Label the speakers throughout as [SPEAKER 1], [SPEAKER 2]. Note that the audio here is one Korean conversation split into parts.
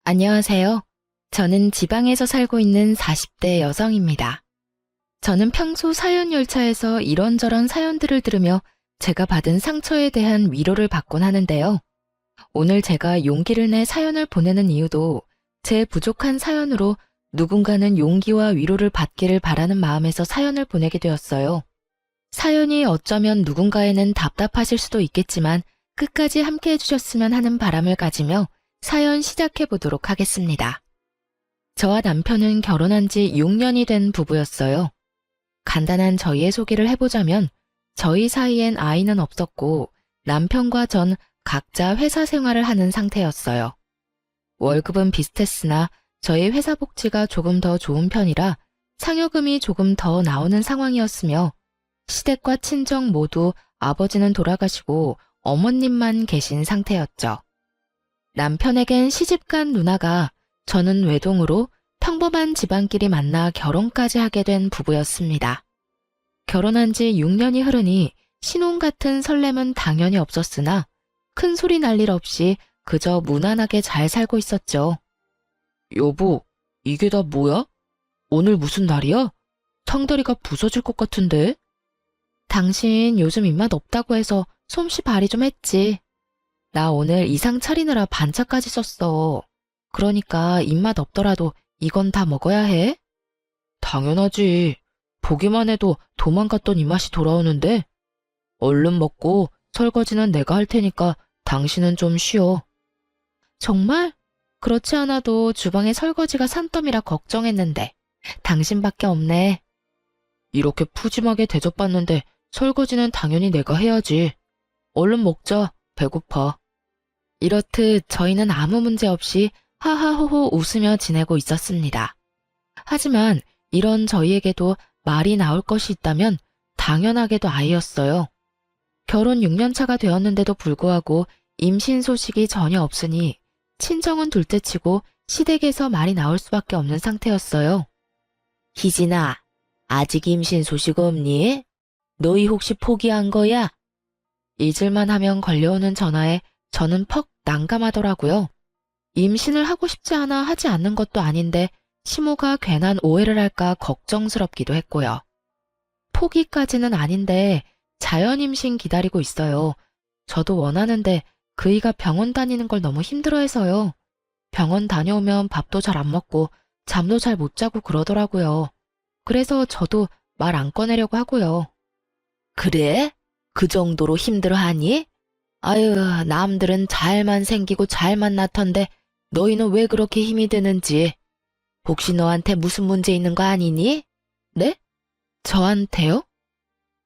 [SPEAKER 1] 안녕하세요. 저는 지방에서 살고 있는 40대 여성입니다. 저는 평소 사연 열차에서 이런저런 사연들을 들으며 제가 받은 상처에 대한 위로를 받곤 하는데요. 오늘 제가 용기를 내 사연을 보내는 이유도 제 부족한 사연으로 누군가는 용기와 위로를 받기를 바라는 마음에서 사연을 보내게 되었어요. 사연이 어쩌면 누군가에는 답답하실 수도 있겠지만 끝까지 함께 해주셨으면 하는 바람을 가지며 사연 시작해 보도록 하겠습니다. 저와 남편은 결혼한 지 6년이 된 부부였어요. 간단한 저희의 소개를 해보자면 저희 사이엔 아이는 없었고 남편과 전 각자 회사 생활을 하는 상태였어요. 월급은 비슷했으나 저희 회사 복지가 조금 더 좋은 편이라 상여금이 조금 더 나오는 상황이었으며 시댁과 친정 모두 아버지는 돌아가시고 어머님만 계신 상태였죠. 남편에겐 시집간 누나가 저는 외동으로 평범한 집안끼리 만나 결혼까지 하게 된 부부였습니다. 결혼한 지 6년이 흐르니 신혼 같은 설렘은 당연히 없었으나 큰 소리 날 일 없이 그저 무난하게 잘 살고 있었죠. 여보, 이게 다 뭐야? 오늘 무슨 날이야? 상다리가 부서질 것 같은데? 당신 요즘 입맛 없다고 해서 솜씨 발휘 좀 했지. 나 오늘 이상 차리느라 반차까지 썼어. 그러니까 입맛 없더라도 이건 다 먹어야 해? 당연하지. 보기만 해도 도망갔던 입맛이 돌아오는데. 얼른 먹고 설거지는 내가 할 테니까 당신은 좀 쉬어. 정말? 그렇지 않아도 주방에 설거지가 산더미라 걱정했는데 당신밖에 없네. 이렇게 푸짐하게 대접받는데 설거지는 당연히 내가 해야지. 얼른 먹자. 배고파. 이렇듯 저희는 아무 문제 없이 하하호호 웃으며 지내고 있었습니다. 하지만 이런 저희에게도 말이 나올 것이 있다면 당연하게도 아이였어요. 결혼 6년 차가 되었는데도 불구하고 임신 소식이 전혀 없으니 친정은 둘째치고 시댁에서 말이 나올 수밖에 없는 상태였어요. 희진아, 아직 임신 소식 없니? 너희 혹시 포기한 거야? 잊을만 하면 걸려오는 전화에 저는 퍽 난감하더라고요. 임신을 하고 싶지 않아 하지 않는 것도 아닌데 시모가 괜한 오해를 할까 걱정스럽기도 했고요. 포기까지는 아닌데 자연 임신 기다리고 있어요. 저도 원하는데 그이가 병원 다니는 걸 너무 힘들어해서요. 병원 다녀오면 밥도 잘 안 먹고 잠도 잘 못 자고 그러더라고요. 그래서 저도 말 안 꺼내려고 하고요. 그래? 그 정도로 힘들어하니? 아유, 남들은 잘만 생기고 잘만 낳던데 너희는 왜 그렇게 힘이 드는지. 혹시 너한테 무슨 문제 있는 거 아니니? 네? 저한테요?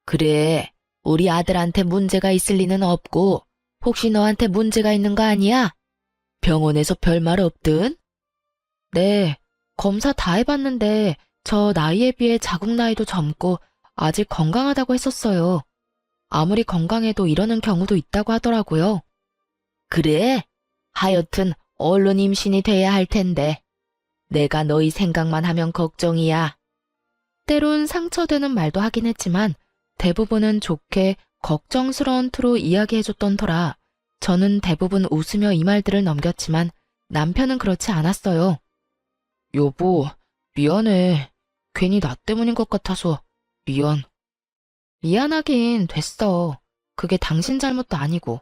[SPEAKER 1] 그래, 우리 아들한테 문제가 있을 리는 없고 혹시 너한테 문제가 있는 거 아니야? 병원에서 별말 없든? 네, 검사 다 해봤는데 저 나이에 비해 자궁 나이도 젊고 아직 건강하다고 했었어요. 아무리 건강해도 이러는 경우도 있다고 하더라고요. 그래? 하여튼 얼른 임신이 돼야 할 텐데. 내가 너희 생각만 하면 걱정이야. 때론 상처되는 말도 하긴 했지만 대부분은 좋게 걱정스러운 투로 이야기해줬던 터라 저는 대부분 웃으며 이 말들을 넘겼지만 남편은 그렇지 않았어요. 여보, 미안해. 괜히 나 때문인 것 같아서 미안. 미안하긴 됐어. 그게 당신 잘못도 아니고.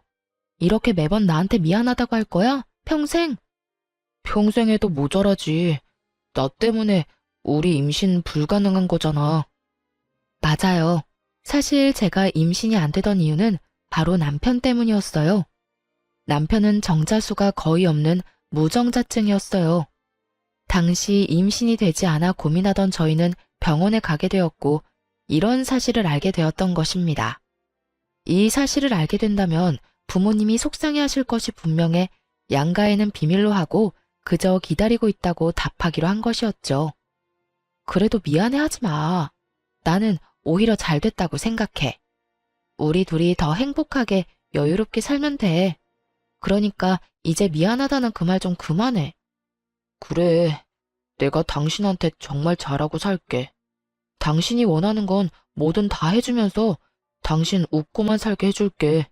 [SPEAKER 1] 이렇게 매번 나한테 미안하다고 할 거야? 평생? 평생 해도 모자라지. 나 때문에 우리 임신 불가능한 거잖아. 맞아요. 사실 제가 임신이 안 되던 이유는 바로 남편 때문이었어요. 남편은 정자수가 거의 없는 무정자증이었어요. 당시 임신이 되지 않아 고민하던 저희는 병원에 가게 되었고 이런 사실을 알게 되었던 것입니다. 이 사실을 알게 된다면 부모님이 속상해하실 것이 분명해 양가에는 비밀로 하고 그저 기다리고 있다고 답하기로 한 것이었죠. 그래도 미안해하지 마. 나는 오히려 잘 됐다고 생각해. 우리 둘이 더 행복하게 여유롭게 살면 돼. 그러니까 이제 미안하다는 그 말 좀 그만해. 그래, 내가 당신한테 정말 잘하고 살게. 당신이 원하는 건 뭐든 다 해주면서 당신 웃고만 살게 해줄게.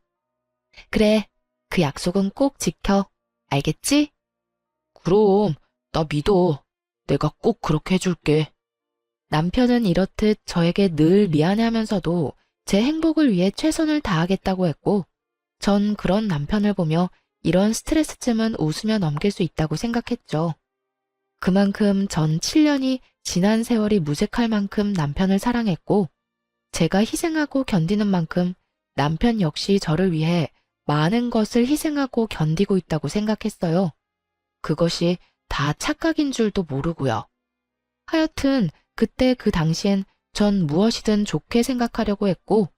[SPEAKER 1] 그래, 그 약속은 꼭 지켜. 알겠지? 그럼, 나 믿어. 내가 꼭 그렇게 해줄게. 남편은 이렇듯 저에게 늘 미안해하면서도 제 행복을 위해 최선을 다하겠다고 했고, 전 그런 남편을 보며 이런 스트레스쯤은 웃으며 넘길 수 있다고 생각했죠. 그만큼 전 7년이 지난 세월이 무색할 만큼 남편을 사랑했고, 제가 희생하고 견디는 만큼 남편 역시 저를 위해 많은 것을 희생하고 견디고 있다고 생각했어요. 그것이 다 착각인 줄도 모르고요. 하여튼 그때 그 당시엔 전 무엇이든 좋게 생각하려고 했고,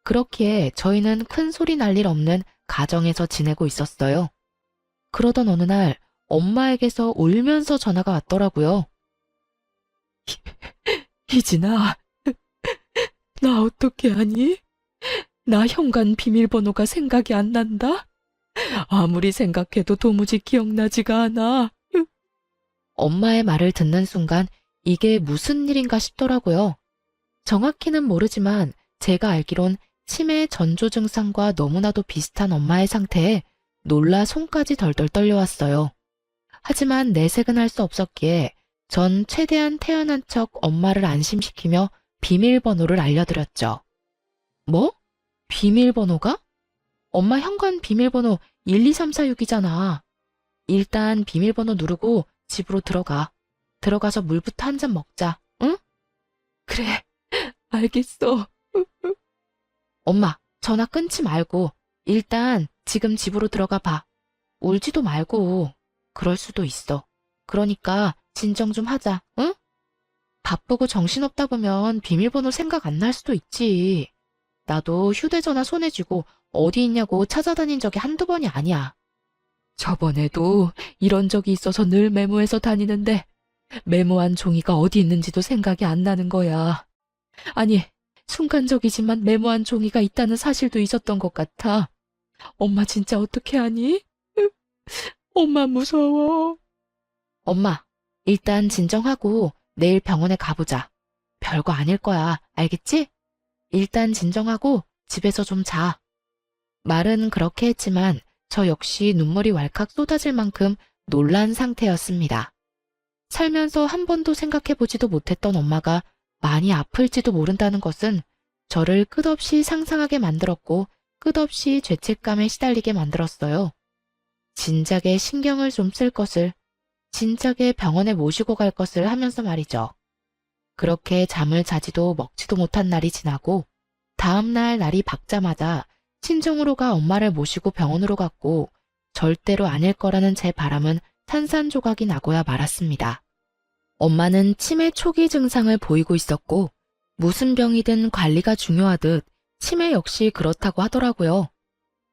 [SPEAKER 1] 그렇기에 저희는 큰 소리 날 일 없는 가정에서 지내고 있었어요. 그러던 어느 날 엄마에게서 울면서 전화가 왔더라고요. 희진아, 나 어떻게 하니? 나 현관 비밀번호가 생각이 안 난다? 아무리 생각해도 도무지 기억나지가 않아. 엄마의 말을 듣는 순간 이게 무슨 일인가 싶더라고요. 정확히는 모르지만 제가 알기론 치매 전조 증상과 너무나도 비슷한 엄마의 상태에 놀라 손까지 덜덜 떨려왔어요. 하지만 내색은 할 수 없었기에 전 최대한 태연한 척 엄마를 안심시키며 비밀번호를 알려드렸죠. 뭐? 비밀번호가? 엄마 현관 비밀번호 12346이잖아. 일단 비밀번호 누르고 집으로 들어가. 들어가서 물부터 한 잔 먹자, 응? 그래, 알겠어. 엄마, 전화 끊지 말고 일단 지금 집으로 들어가 봐. 울지도 말고. 그럴 수도 있어. 그러니까 진정 좀 하자, 응? 바쁘고 정신없다 보면 비밀번호 생각 안 날 수도 있지. 나도 휴대전화 손에 쥐고 어디 있냐고 찾아다닌 적이 한두 번이 아니야. 저번에도 이런 적이 있어서 늘 메모해서 다니는데 메모한 종이가 어디 있는지도 생각이 안 나는 거야. 아니, 순간적이지만 메모한 종이가 있다는 사실도 있었던 것 같아. 엄마 진짜 어떻게 하니? 엄마 무서워. 엄마, 일단 진정하고 내일 병원에 가보자. 별거 아닐 거야, 알겠지? 일단 진정하고 집에서 좀 자. 말은 그렇게 했지만 저 역시 눈물이 왈칵 쏟아질 만큼 놀란 상태였습니다. 살면서 한 번도 생각해보지도 못했던 엄마가 많이 아플지도 모른다는 것은 저를 끝없이 상상하게 만들었고 끝없이 죄책감에 시달리게 만들었어요. 진작에 신경을 좀 쓸 것을, 진작에 병원에 모시고 갈 것을 하면서 말이죠. 그렇게 잠을 자지도 먹지도 못한 날이 지나고 다음날 날이 밝자마자 친정으로 가 엄마를 모시고 병원으로 갔고 절대로 아닐 거라는 제 바람은 산산조각이 나고야 말았습니다. 엄마는 치매 초기 증상을 보이고 있었고 무슨 병이든 관리가 중요하듯 치매 역시 그렇다고 하더라고요.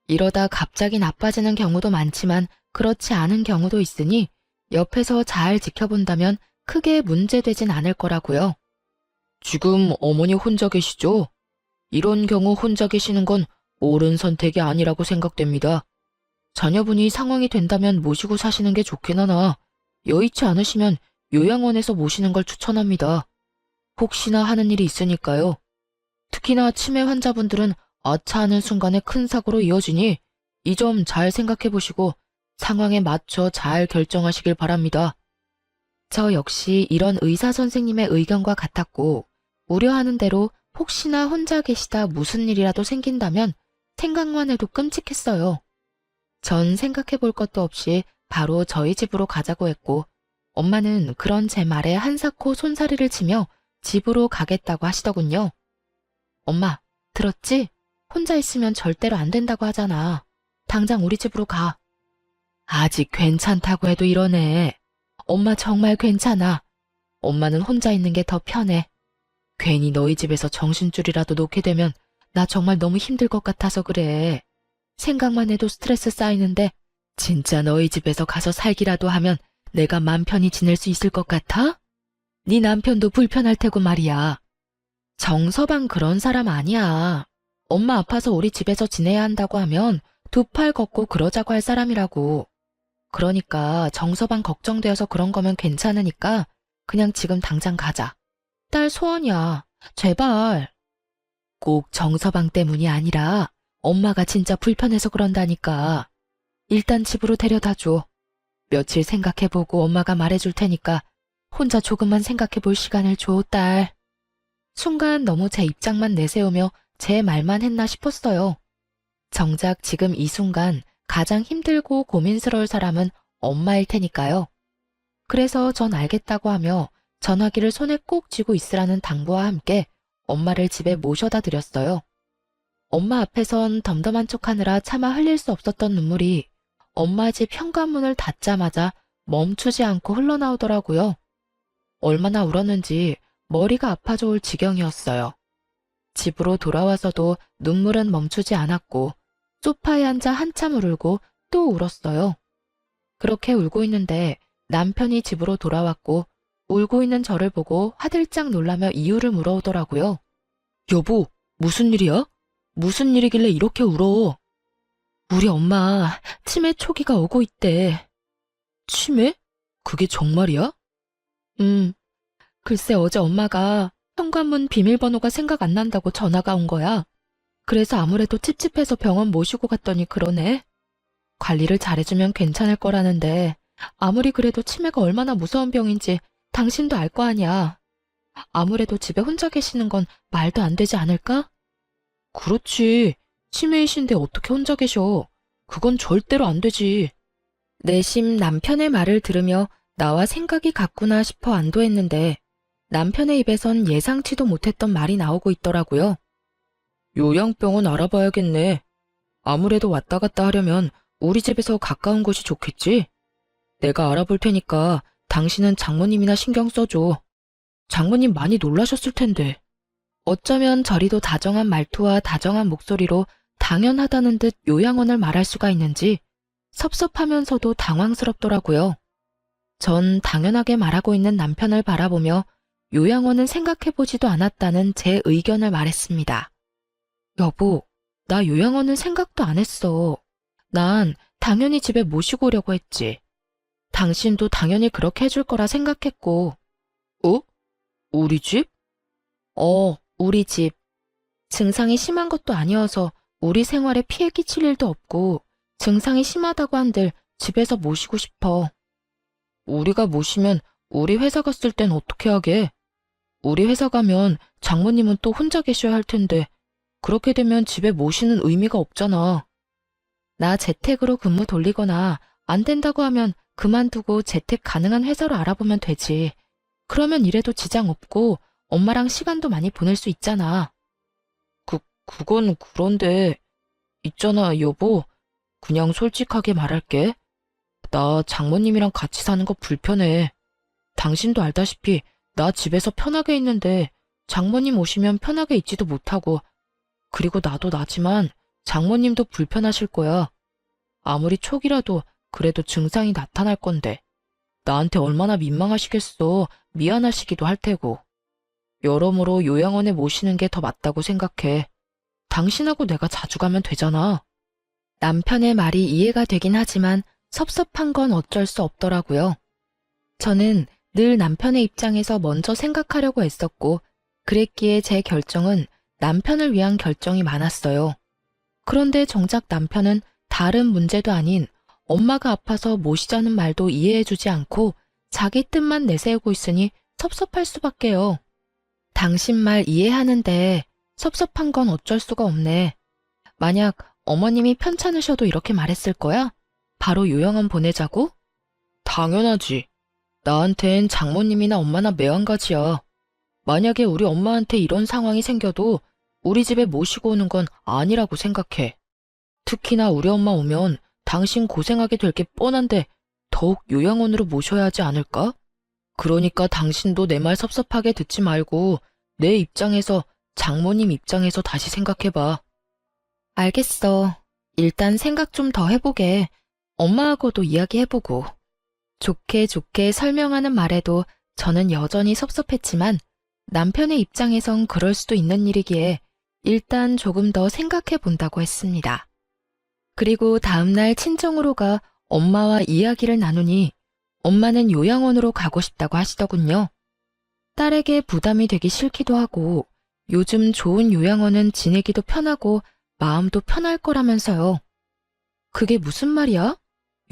[SPEAKER 1] 이러다 갑자기 나빠지는 경우도 많지만 그렇지 않은 경우도 있으니 옆에서 잘 지켜본다면 크게 문제되진 않을 거라고요. 지금 어머니 혼자 계시죠? 이런 경우 혼자 계시는 건 옳은 선택이 아니라고 생각됩니다. 자녀분이 상황이 된다면 모시고 사시는 게 좋긴 하나 여의치 않으시면 요양원에서 모시는 걸 추천합니다. 혹시나 하는 일이 있으니까요. 특히나 치매 환자분들은 아차 하는 순간에 큰 사고로 이어지니 이 점 잘 생각해 보시고 상황에 맞춰 잘 결정하시길 바랍니다. 저 역시 이런 의사 선생님의 의견과 같았고 우려하는 대로 혹시나 혼자 계시다 무슨 일이라도 생긴다면 생각만 해도 끔찍했어요. 전 생각해 볼 것도 없이 바로 저희 집으로 가자고 했고 엄마는 그런 제 말에 한사코 손사래를 치며 집으로 가겠다고 하시더군요. 엄마, 들었지? 혼자 있으면 절대로 안 된다고 하잖아. 당장 우리 집으로 가. 아직 괜찮다고 해도 이러네. 엄마 정말 괜찮아. 엄마는 혼자 있는 게 더 편해. 괜히 너희 집에서 정신줄이라도 놓게 되면 나 정말 너무 힘들 것 같아서 그래. 생각만 해도 스트레스 쌓이는데 진짜 너희 집에서 가서 살기라도 하면 내가 맘 편히 지낼 수 있을 것 같아? 네 남편도 불편할 테고 말이야. 정서방 그런 사람 아니야. 엄마 아파서 우리 집에서 지내야 한다고 하면 두 팔 걷고 그러자고 할 사람이라고. 그러니까 정서방 걱정되어서 그런 거면 괜찮으니까 그냥 지금 당장 가자. 딸 소원이야. 제발. 꼭 정서방 때문이 아니라 엄마가 진짜 불편해서 그런다니까. 일단 집으로 데려다 줘. 며칠 생각해보고 엄마가 말해줄 테니까 혼자 조금만 생각해볼 시간을 줘, 딸. 순간 너무 제 입장만 내세우며 제 말만 했나 싶었어요. 정작 지금 이 순간 가장 힘들고 고민스러울 사람은 엄마일 테니까요. 그래서 전 알겠다고 하며 전화기를 손에 꼭 쥐고 있으라는 당부와 함께 엄마를 집에 모셔다 드렸어요. 엄마 앞에선 덤덤한 척하느라 차마 흘릴 수 없었던 눈물이 엄마 집 현관문을 닫자마자 멈추지 않고 흘러나오더라고요. 얼마나 울었는지 머리가 아파 좋을 지경이었어요. 집으로 돌아와서도 눈물은 멈추지 않았고 소파에 앉아 한참을 울고 또 울었어요. 그렇게 울고 있는데 남편이 집으로 돌아왔고 울고 있는 저를 보고 화들짝 놀라며 이유를 물어오더라고요. 여보, 무슨 일이야? 무슨 일이길래 이렇게 울어? 우리 엄마 치매 초기가 오고 있대. 치매? 그게 정말이야? 글쎄 어제 엄마가 현관문 비밀번호가 생각 안 난다고 전화가 온 거야. 그래서 아무래도 찝찝해서 병원 모시고 갔더니 그러네. 관리를 잘해주면 괜찮을 거라는데 아무리 그래도 치매가 얼마나 무서운 병인지 당신도 알 거 아니야. 아무래도 집에 혼자 계시는 건 말도 안 되지 않을까? 그렇지. 치매이신데 어떻게 혼자 계셔. 그건 절대로 안 되지. 내심 남편의 말을 들으며 나와 생각이 같구나 싶어 안도했는데 남편의 입에선 예상치도 못했던 말이 나오고 있더라고요. 요양병원 알아봐야겠네. 아무래도 왔다 갔다 하려면 우리 집에서 가까운 곳이 좋겠지? 내가 알아볼 테니까 당신은 장모님이나 신경 써줘. 장모님 많이 놀라셨을 텐데. 어쩌면 저리도 다정한 말투와 다정한 목소리로 당연하다는 듯 요양원을 말할 수가 있는지 섭섭하면서도 당황스럽더라고요. 전 당연하게 말하고 있는 남편을 바라보며 요양원은 생각해보지도 않았다는 제 의견을 말했습니다. 여보, 나 요양원은 생각도 안 했어. 난 당연히 집에 모시고 오려고 했지. 당신도 당연히 그렇게 해줄 거라 생각했고. 어? 우리 집? 우리 집. 증상이 심한 것도 아니어서 우리 생활에 피해 끼칠 일도 없고 증상이 심하다고 한들 집에서 모시고 싶어. 우리가 모시면 우리 회사 갔을 땐 어떻게 하게? 우리 회사 가면 장모님은 또 혼자 계셔야 할 텐데 그렇게 되면 집에 모시는 의미가 없잖아. 나 재택으로 근무 돌리거나 안 된다고 하면 그만두고 재택 가능한 회사로 알아보면 되지. 그러면 일해도 지장 없고 엄마랑 시간도 많이 보낼 수 있잖아. 그건 그런데 있잖아 여보. 그냥 솔직하게 말할게. 나 장모님이랑 같이 사는 거 불편해. 당신도 알다시피 나 집에서 편하게 있는데 장모님 오시면 편하게 있지도 못하고 그리고 나도 나지만 장모님도 불편하실 거야. 아무리 초기라도 그래도 증상이 나타날 건데 나한테 얼마나 민망하시겠어. 미안하시기도 할 테고. 여러모로 요양원에 모시는 게 더 맞다고 생각해. 당신하고 내가 자주 가면 되잖아. 남편의 말이 이해가 되긴 하지만 섭섭한 건 어쩔 수 없더라고요. 저는 늘 남편의 입장에서 먼저 생각하려고 했었고 그랬기에 제 결정은 남편을 위한 결정이 많았어요. 그런데 정작 남편은 다른 문제도 아닌 엄마가 아파서 모시자는 말도 이해해주지 않고 자기 뜻만 내세우고 있으니 섭섭할 수밖에요. 당신 말 이해하는데 섭섭한 건 어쩔 수가 없네. 만약 어머님이 편찮으셔도 이렇게 말했을 거야? 바로 요양원 보내자고? 당연하지. 나한텐 장모님이나 엄마나 매한가지야. 만약에 우리 엄마한테 이런 상황이 생겨도 우리 집에 모시고 오는 건 아니라고 생각해. 특히나 우리 엄마 오면 당신 고생하게 될 게 뻔한데 더욱 요양원으로 모셔야 하지 않을까? 그러니까 당신도 내 말 섭섭하게 듣지 말고 내 입장에서 장모님 입장에서 다시 생각해봐. 알겠어. 일단 생각 좀 더 해보게. 엄마하고도 이야기해보고. 좋게 좋게 설명하는 말에도 저는 여전히 섭섭했지만 남편의 입장에선 그럴 수도 있는 일이기에 일단 조금 더 생각해본다고 했습니다. 그리고 다음날 친정으로 가 엄마와 이야기를 나누니 엄마는 요양원으로 가고 싶다고 하시더군요. 딸에게 부담이 되기 싫기도 하고 요즘 좋은 요양원은 지내기도 편하고 마음도 편할 거라면서요. 그게 무슨 말이야?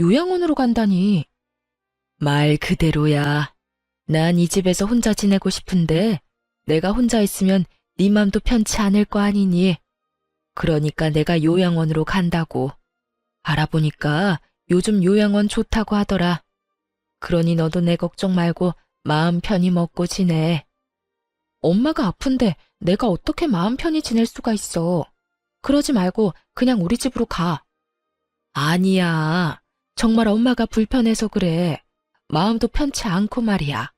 [SPEAKER 1] 요양원으로 간다니. 말 그대로야. 난 이 집에서 혼자 지내고 싶은데 내가 혼자 있으면 네 맘도 편치 않을 거 아니니. 그러니까 내가 요양원으로 간다고. 알아보니까 요즘 요양원 좋다고 하더라. 그러니 너도 내 걱정 말고 마음 편히 먹고 지내. 엄마가 아픈데 내가 어떻게 마음 편히 지낼 수가 있어. 그러지 말고 그냥 우리 집으로 가. 아니야. 정말 엄마가 불편해서 그래. 마음도 편치 않고 말이야.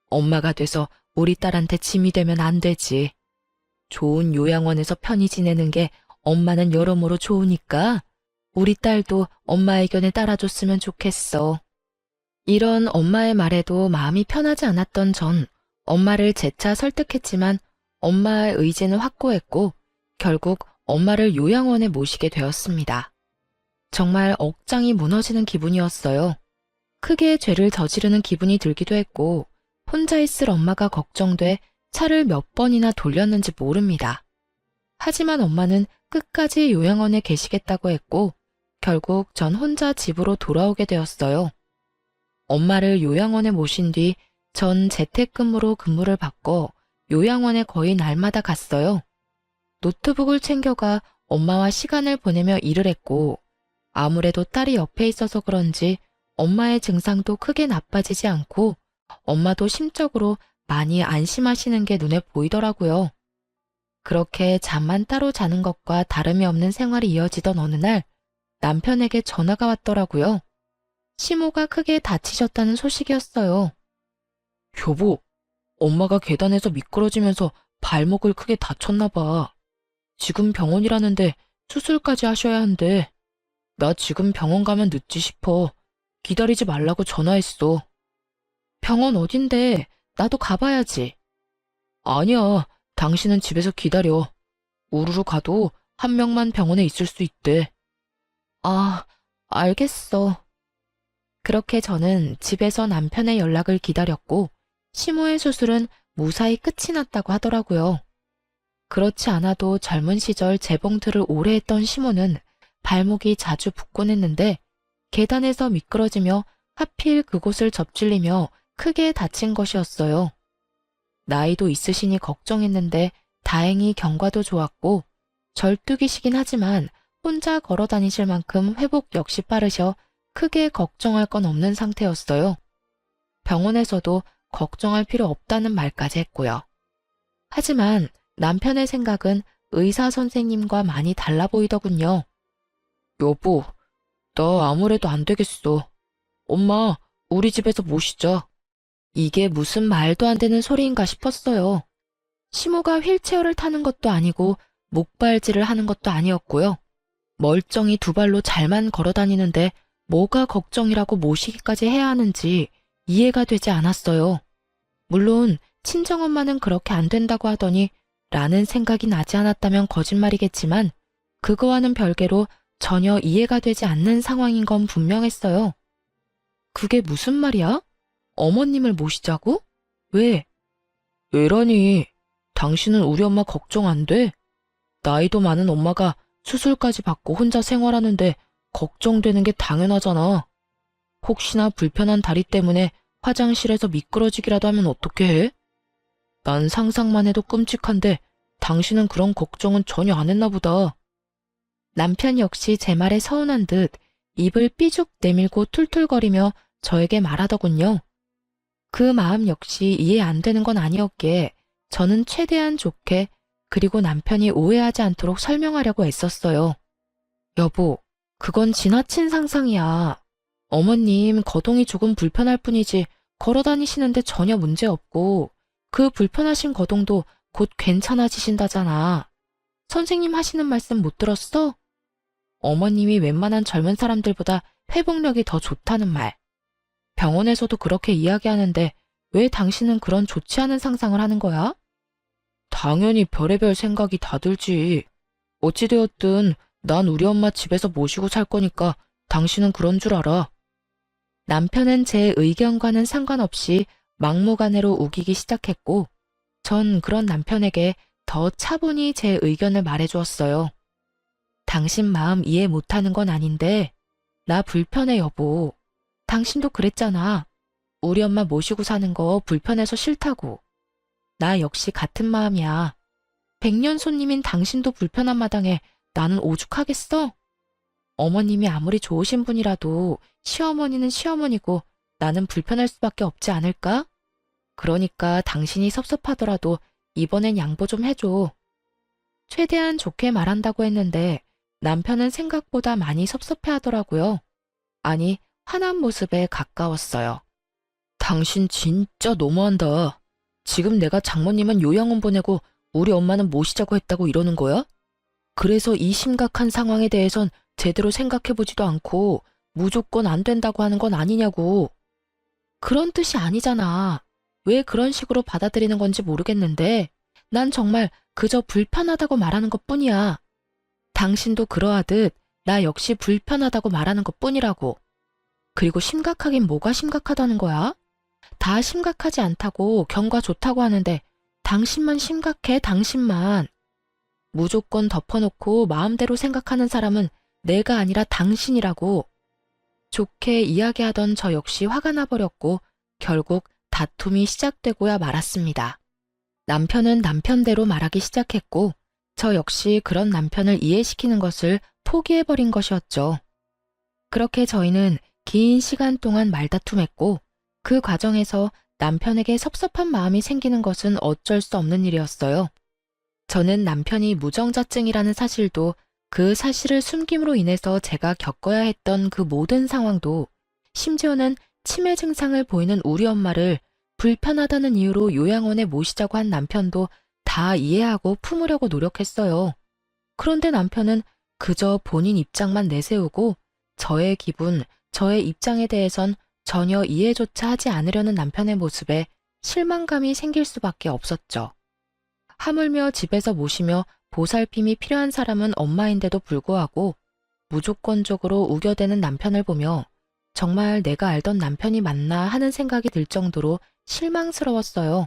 [SPEAKER 1] 엄마가 돼서 우리 딸한테 짐이 되면 안 되지. 좋은 요양원에서 편히 지내는 게 엄마는 여러모로 좋으니까 우리 딸도 엄마 의견에 따라줬으면 좋겠어. 이런 엄마의 말에도 마음이 편하지 않았던 전 엄마를 재차 설득했지만 엄마의 의지는 확고했고 결국 엄마를 요양원에 모시게 되었습니다. 정말 억장이 무너지는 기분이었어요. 크게 죄를 저지르는 기분이 들기도 했고 혼자 있을 엄마가 걱정돼 차를 몇 번이나 돌렸는지 모릅니다. 하지만 엄마는 끝까지 요양원에 계시겠다고 했고 결국 전 혼자 집으로 돌아오게 되었어요. 엄마를 요양원에 모신 뒤 전 재택근무로 근무를 바꿔 요양원에 거의 날마다 갔어요. 노트북을 챙겨가 엄마와 시간을 보내며 일을 했고 아무래도 딸이 옆에 있어서 그런지 엄마의 증상도 크게 나빠지지 않고 엄마도 심적으로 많이 안심하시는 게 눈에 보이더라고요. 그렇게 잠만 따로 자는 것과 다름이 없는 생활이 이어지던 어느 날 남편에게 전화가 왔더라고요. 시모가 크게 다치셨다는 소식이었어요. 여보, 엄마가 계단에서 미끄러지면서 발목을 크게 다쳤나 봐. 지금 병원이라는데 수술까지 하셔야 한대. 나 지금 병원 가면 늦지 싶어. 기다리지 말라고 전화했어. 병원 어딘데? 나도 가봐야지. 아니야, 당신은 집에서 기다려. 우르르 가도 한 명만 병원에 있을 수 있대. 아, 알겠어. 그렇게 저는 집에서 남편의 연락을 기다렸고 시모의 수술은 무사히 끝이 났다고 하더라고요. 그렇지 않아도 젊은 시절 재봉틀을 오래 했던 시모는 발목이 자주 붓곤 했는데 계단에서 미끄러지며 하필 그곳을 접질리며 크게 다친 것이었어요. 나이도 있으시니 걱정했는데 다행히 경과도 좋았고 절뚝이시긴 하지만 혼자 걸어 다니실 만큼 회복 역시 빠르셔 크게 걱정할 건 없는 상태였어요. 병원에서도 걱정할 필요 없다는 말까지 했고요. 하지만 남편의 생각은 의사 선생님과 많이 달라 보이더군요. 여보, 나 아무래도 안 되겠어. 엄마, 우리 집에서 모시자. 이게 무슨 말도 안 되는 소리인가 싶었어요. 시모가 휠체어를 타는 것도 아니고 목발질을 하는 것도 아니었고요. 멀쩡히 두 발로 잘만 걸어 다니는데 뭐가 걱정이라고 모시기까지 해야 하는지 이해가 되지 않았어요. 물론 친정엄마는 그렇게 안 된다고 하더니 라는 생각이 나지 않았다면 거짓말이겠지만 그거와는 별개로 전혀 이해가 되지 않는 상황인 건 분명했어요. 그게 무슨 말이야? 어머님을 모시자고? 왜? 왜라니? 당신은 우리 엄마 걱정 안 돼? 나이도 많은 엄마가 수술까지 받고 혼자 생활하는데 걱정되는 게 당연하잖아. 혹시나 불편한 다리 때문에 화장실에서 미끄러지기라도 하면 어떻게 해? 난 상상만 해도 끔찍한데 당신은 그런 걱정은 전혀 안 했나 보다. 남편 역시 제 말에 서운한 듯 입을 삐죽 내밀고 툴툴거리며 저에게 말하더군요. 그 마음 역시 이해 안 되는 건 아니었기에 저는 최대한 좋게 그리고 남편이 오해하지 않도록 설명하려고 애썼어요. 여보, 그건 지나친 상상이야. 어머님 거동이 조금 불편할 뿐이지 걸어 다니시는데 전혀 문제 없고 그 불편하신 거동도 곧 괜찮아지신다잖아. 선생님 하시는 말씀 못 들었어? 어머님이 웬만한 젊은 사람들보다 회복력이 더 좋다는 말. 병원에서도 그렇게 이야기하는데 왜 당신은 그런 좋지 않은 상상을 하는 거야? 당연히 별의별 생각이 다 들지. 어찌되었든 난 우리 엄마 집에서 모시고 살 거니까 당신은 그런 줄 알아. 남편은 제 의견과는 상관없이 막무가내로 우기기 시작했고 전 그런 남편에게 더 차분히 제 의견을 말해주었어요. 당신 마음 이해 못하는 건 아닌데 나 불편해 여보. 당신도 그랬잖아. 우리 엄마 모시고 사는 거 불편해서 싫다고. 나 역시 같은 마음이야. 백년 손님인 당신도 불편한 마당에 나는 오죽하겠어? 어머님이 아무리 좋으신 분이라도 시어머니는 시어머니고 나는 불편할 수밖에 없지 않을까? 그러니까 당신이 섭섭하더라도 이번엔 양보 좀 해줘. 최대한 좋게 말한다고 했는데 남편은 생각보다 많이 섭섭해 하더라고요. 아니, 화난 모습에 가까웠어요. 당신 진짜 너무한다. 지금 내가 장모님은 요양원 보내고 우리 엄마는 모시자고 했다고 이러는 거야? 그래서 이 심각한 상황에 대해선 제대로 생각해보지도 않고 무조건 안 된다고 하는 건 아니냐고. 그런 뜻이 아니잖아. 왜 그런 식으로 받아들이는 건지 모르겠는데 난 정말 그저 불편하다고 말하는 것뿐이야. 당신도 그러하듯 나 역시 불편하다고 말하는 것뿐이라고. 그리고 심각하긴 뭐가 심각하다는 거야? 다 심각하지 않다고 경과 좋다고 하는데 당신만 심각해, 당신만. 무조건 덮어놓고 마음대로 생각하는 사람은 내가 아니라 당신이라고. 좋게 이야기하던 저 역시 화가 나버렸고 결국 다툼이 시작되고야 말았습니다. 남편은 남편대로 말하기 시작했고 저 역시 그런 남편을 이해시키는 것을 포기해버린 것이었죠. 그렇게 저희는 긴 시간 동안 말다툼했고 그 과정에서 남편에게 섭섭한 마음이 생기는 것은 어쩔 수 없는 일이었어요. 저는 남편이 무정자증이라는 사실도 그 사실을 숨김으로 인해서 제가 겪어야 했던 그 모든 상황도 심지어는 치매 증상을 보이는 우리 엄마를 불편하다는 이유로 요양원에 모시자고 한 남편도 다 이해하고 품으려고 노력했어요. 그런데 남편은 그저 본인 입장만 내세우고 저의 기분, 저의 입장에 대해선 전혀 이해조차 하지 않으려는 남편의 모습에 실망감이 생길 수밖에 없었죠. 하물며 집에서 모시며 보살핌이 필요한 사람은 엄마인데도 불구하고 무조건적으로 우겨대는 남편을 보며 정말 내가 알던 남편이 맞나 하는 생각이 들 정도로 실망스러웠어요.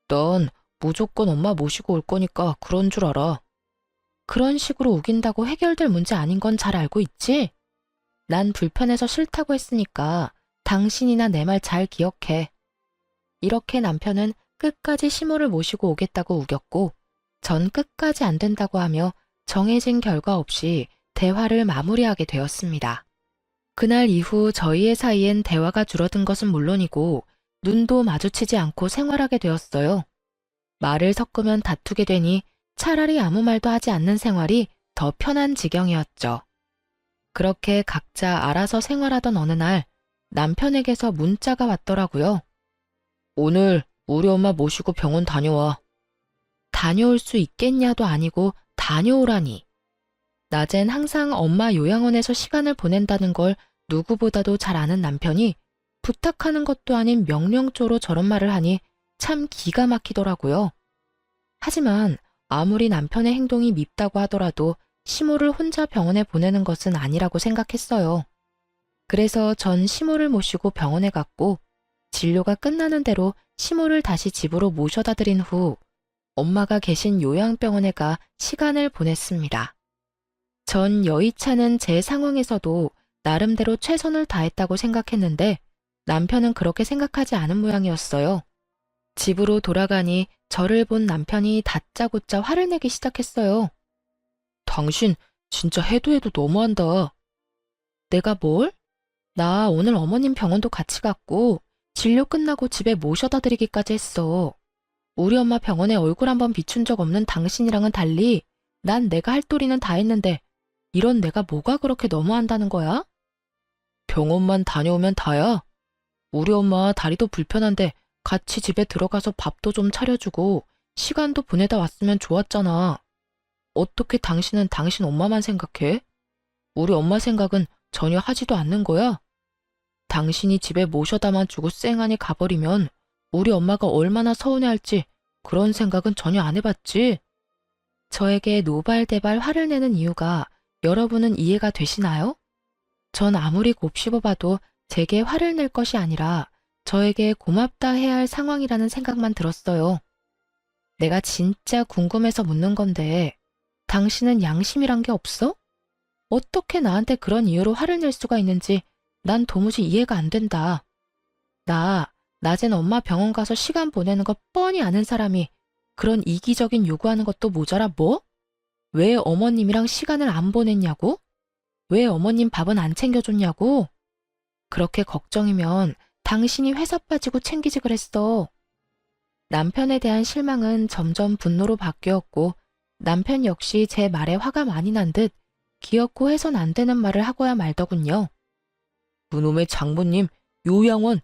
[SPEAKER 1] 넌 무조건 엄마 모시고 올 거니까 그런 줄 알아. 그런 식으로 우긴다고 해결될 문제 아닌 건 잘 알고 있지? 난 불편해서 싫다고 했으니까 당신이나 내 말 잘 기억해. 이렇게 남편은 끝까지 시모를 모시고 오겠다고 우겼고 전 끝까지 안 된다고 하며 정해진 결과 없이 대화를 마무리하게 되었습니다. 그날 이후 저희의 사이엔 대화가 줄어든 것은 물론이고 눈도 마주치지 않고 생활하게 되었어요. 말을 섞으면 다투게 되니 차라리 아무 말도 하지 않는 생활이 더 편한 지경이었죠. 그렇게 각자 알아서 생활하던 어느 날 남편에게서 문자가 왔더라고요. 오늘 우리 엄마 모시고 병원 다녀와. 다녀올 수 있겠냐도 아니고 다녀오라니. 낮엔 항상 엄마 요양원에서 시간을 보낸다는 걸 누구보다도 잘 아는 남편이 부탁하는 것도 아닌 명령조로 저런 말을 하니 참 기가 막히더라고요. 하지만 아무리 남편의 행동이 밉다고 하더라도 시모를 혼자 병원에 보내는 것은 아니라고 생각했어요. 그래서 전 시모를 모시고 병원에 갔고 진료가 끝나는 대로 시모를 다시 집으로 모셔다 드린 후 엄마가 계신 요양병원에 가 시간을 보냈습니다. 전 여의치않은 제 상황에서도 나름대로 최선을 다했다고 생각했는데 남편은 그렇게 생각하지 않은 모양이었어요. 집으로 돌아가니 저를 본 남편이 다짜고짜 화를 내기 시작했어요. 당신 진짜 해도 해도 너무한다. 내가 뭘? 나 오늘 어머님 병원도 같이 갔고 진료 끝나고 집에 모셔다 드리기까지 했어. 우리 엄마 병원에 얼굴 한번 비춘 적 없는 당신이랑은 달리 난 내가 할 도리는 다 했는데 이런 내가 뭐가 그렇게 너무한다는 거야? 병원만 다녀오면 다야. 우리 엄마 다리도 불편한데 같이 집에 들어가서 밥도 좀 차려주고 시간도 보내다 왔으면 좋았잖아. 어떻게 당신은 당신 엄마만 생각해? 우리 엄마 생각은 전혀 하지도 않는 거야? 당신이 집에 모셔다만 주고 쌩하니 가버리면 우리 엄마가 얼마나 서운해할지 그런 생각은 전혀 안 해봤지? 저에게 노발대발 화를 내는 이유가 여러분은 이해가 되시나요? 전 아무리 곱씹어봐도 제게 화를 낼 것이 아니라 저에게 고맙다 해야 할 상황이라는 생각만 들었어요. 내가 진짜 궁금해서 묻는 건데 당신은 양심이란 게 없어? 어떻게 나한테 그런 이유로 화를 낼 수가 있는지 난 도무지 이해가 안 된다. 나, 낮엔 엄마 병원 가서 시간 보내는 거 뻔히 아는 사람이 그런 이기적인 요구하는 것도 모자라 뭐? 왜 어머님이랑 시간을 안 보냈냐고? 왜 어머님 밥은 안 챙겨줬냐고? 그렇게 걱정이면 당신이 회사 빠지고 챙기지 그랬어. 남편에 대한 실망은 점점 분노로 바뀌었고 남편 역시 제 말에 화가 많이 난 듯 기어코 해선 안 되는 말을 하고야 말더군요. 그놈의 장모님, 요양원.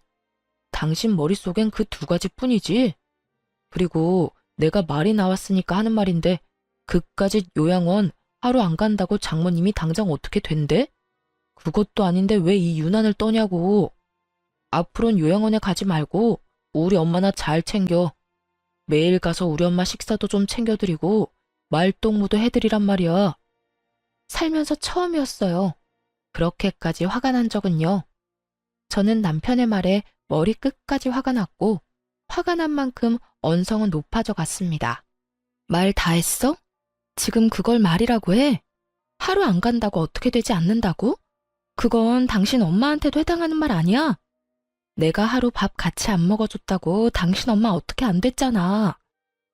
[SPEAKER 1] 당신 머릿속엔 그 두 가지뿐이지. 그리고 내가 말이 나왔으니까 하는 말인데 그까짓 요양원 하루 안 간다고 장모님이 당장 어떻게 된대? 그것도 아닌데 왜 이 유난을 떠냐고. 앞으론 요양원에 가지 말고 우리 엄마나 잘 챙겨. 매일 가서 우리 엄마 식사도 좀 챙겨드리고 말동무도 해드리란 말이야. 살면서 처음이었어요. 그렇게까지 화가 난 적은요. 저는 남편의 말에 머리끝까지 화가 났고 화가 난 만큼 언성은 높아져 갔습니다. 말 다 했어? 지금 그걸 말이라고 해? 하루 안 간다고 어떻게 되지 않는다고? 그건 당신 엄마한테도 해당하는 말 아니야? 내가 하루 밥 같이 안 먹어줬다고 당신 엄마 어떻게 안 됐잖아.